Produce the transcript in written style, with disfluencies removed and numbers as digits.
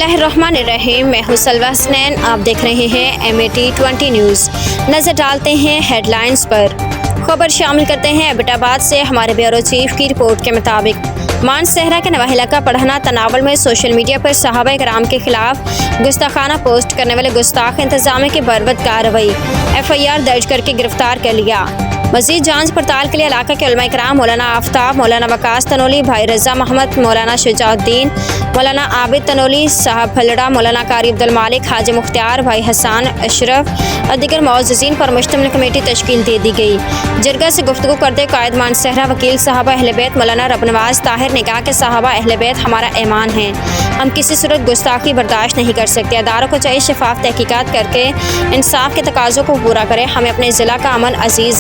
बिस्मिल्लाहिर्रहमानिर्रहीम। मैं हूं सलवा हसनैन। आप देख रहे हैं MAT20 न्यूज़। नज़र डालते हैं हेडलाइंस पर। खबर शामिल करते हैं एबटाबाद से। हमारे ब्यूरो चीफ की रिपोर्ट के मुताबिक मानसहरा के नवाहिला का पढ़ना तनावल में सोशल मीडिया पर सहाबा कराम के खिलाफ गुस्ताखाना पोस्ट करने वाले गुस्ताख इंतजामिया की बर्बद कार्रवाई, FIR दर्ज करके गिरफ्तार कर लिया। मज़ीद जांच पड़ताल के लिए इलाका के उलमा इकराम मौलाना आफ्ताब, मौलाना वकास तनोली, भाई रज़ा मोहम्मद, मौलाना शुजाउद्दीन, मौलाना आबिद तनोली, साहब फलड़ा, मौलाना कारी अब्दुल मालिक, हाजी मुख्तियार, भाई हसन अशरफ और दीगर मुअज़्ज़िज़ीन पर मुश्तमिल कमेटी तश्कील दे दी गई। जरगा से गुफ्तगू करते कायद मानसहरा वकील साहबा अहले बैत मौलाना रबनवाज ताहिर ने कहा कि साहबा अहले बैत हमारा ईमान है, हम किसी सूरत गुस्ताखी बर्दाश्त नहीं कर सकते। अदारों को चाहिए शफाफ तहकीकात करके इंसाफ के तकाज़ों को पूरा करें। हमें अपने ज़िला का अमन अजीज़